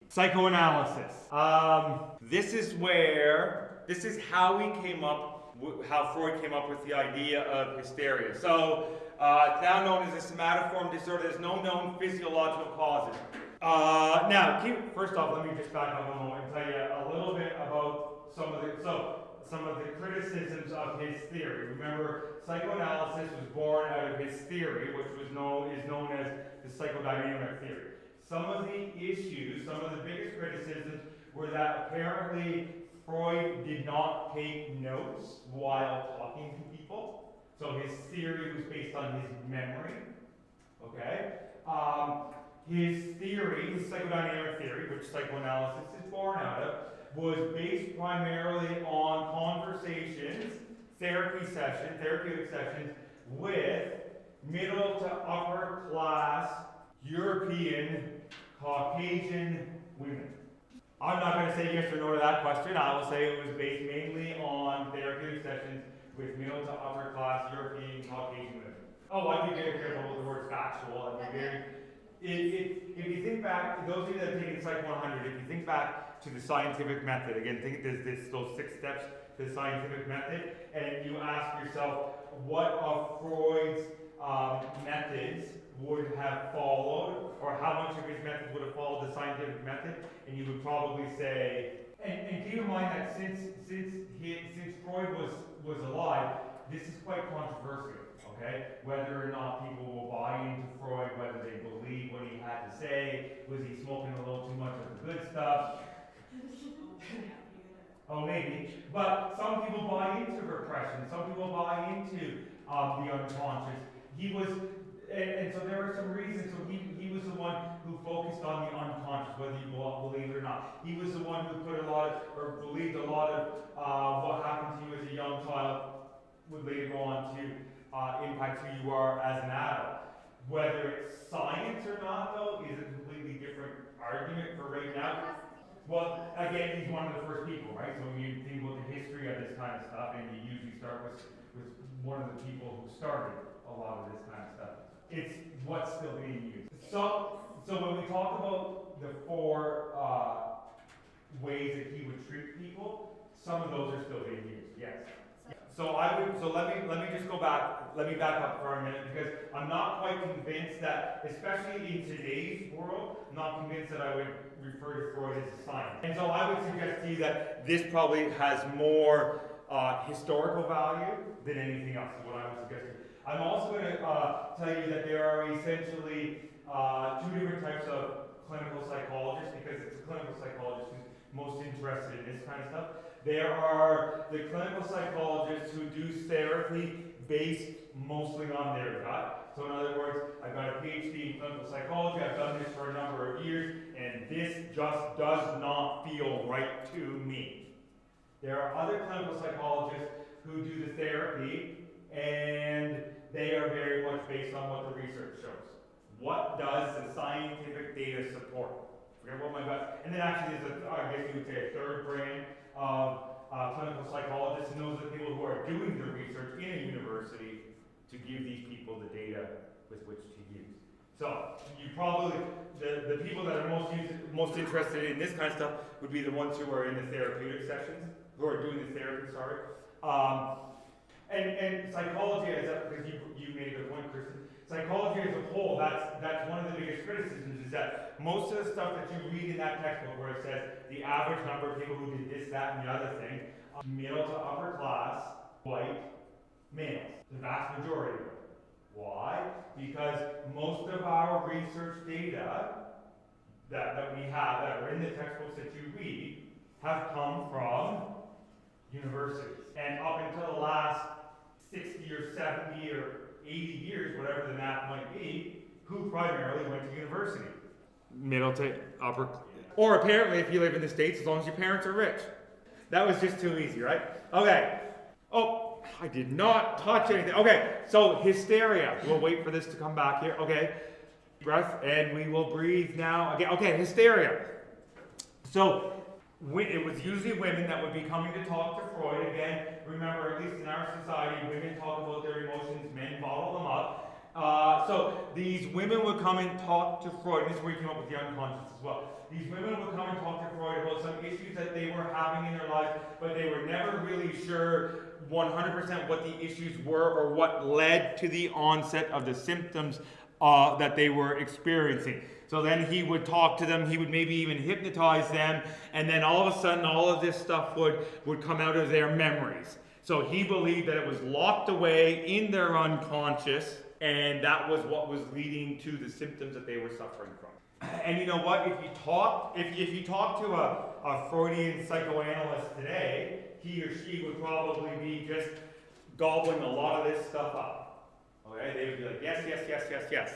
Psychoanalysis. This is how Freud came up with the idea of hysteria. So, it's now known as a somatoform disorder. There's no known physiological causes. First off, let me just back up a moment and tell you a little bit about some of the criticisms of his theory. Remember, psychoanalysis was born out of his theory, which is known as the psychodynamic theory. Some of the biggest criticisms were that apparently Freud did not take notes while talking to people. So his theory was based on his memory. Okay? His theory, his psychodynamic theory, which psychoanalysis is born out of, was based primarily on conversations, therapeutic sessions with middle to upper class European Caucasian women. I'm not going to say yes or no to that question. I will say it was based mainly on therapeutic sessions with middle to upper class European Caucasian women. Oh, I'd be very careful with the word factual. If you think back, those of you that have taken Psych 100, if you think back to the scientific method, again, think there's those 6 steps to the scientific method, and you ask yourself what of Freud's methods would have followed, or how much of his methods would have followed the scientific method, and you would probably say, and keep in mind that since Freud was alive, this is quite controversial. Okay? Whether or not people will buy into Freud, whether they believe what he had to say, was he smoking a little too much of the good stuff? Oh, maybe. But some people buy into repression. Some people buy into the unconscious. He was, and so there are some reasons. So he was the one who focused on the unconscious, whether you believe it or not. He was the one who believed a lot of what happened to you as a young child would later go on to impact who you are as an adult. Whether it's science or not, though, is a completely different argument for right now. Well, again, he's one of the first people, right? So when you think about the history of this kind of stuff, and you usually start with one of the people who started a lot of this kind of stuff. It's what's still being used. So when we talk about the 4 ways that he would treat people, some of those are still being used, yes. So let me just go back, let me back up for a minute, because I'm not quite convinced that, especially in today's world, I'm not convinced that I would refer to Freud as a science. And so I would suggest to you that this probably has more historical value than anything else, is what I would suggest to you. I'm also going to tell you that there are essentially 2 different types of clinical psychologists, because it's a clinical psychologist who's most interested in this kind of stuff. There are the clinical psychologists who do therapy based mostly on their gut. So in other words, I've got a PhD in clinical psychology, I've done this for a number of years, and this just does not feel right to me. There are other clinical psychologists who do the therapy, and they are very much based on what the research shows. What does the scientific data support? Forget what my gut. And then actually there's I guess you would say a third brand of clinical psychologists, and those are the people who are doing the research in a university to give these people the data with which to use. So you probably, the people that are most interested in this kind of stuff would be the ones who are in the therapeutic sessions, who are doing the therapy, and psychology, because you made a good point, Kristen, psychology as a whole, that's one of the biggest criticisms, is that most of the stuff that you read in that textbook where it says the average number of people who did this, that, and the other thing, middle to upper class, white males, the vast majority of them. Why? Because most of our research data that we have, that are in the textbooks that you read, have come from universities. And up until the last 60 or 70 or 80 years, whatever the math might be, who primarily went to university? Middle to upper. Or apparently, if you live in the States, as long as your parents are rich. That was just too easy, right? Okay. Oh, I did not touch anything. Okay, so hysteria. We'll wait for this to come back here. Okay. Breath, and we will breathe now. Again. Okay, hysteria. So, it was usually women that would be coming to talk to Freud. Again, remember, at least in our society, women talk about their emotions, men bottle them up. So these women would come and talk to Freud, and this is where he came up with the unconscious as well. These women would come and talk to Freud about some issues that they were having in their lives, but they were never really sure 100% what the issues were or what led to the onset of the symptoms that they were experiencing. So then he would talk to them, he would maybe even hypnotize them, and then all of a sudden all of this stuff would come out of their memories. So he believed that it was locked away in their unconscious, and that was what was leading to the symptoms that they were suffering from. And you know what? If you talk to a Freudian psychoanalyst today, he or she would probably be just gobbling a lot of this stuff up. Okay? They would be like, yes, yes, yes, yes, yes.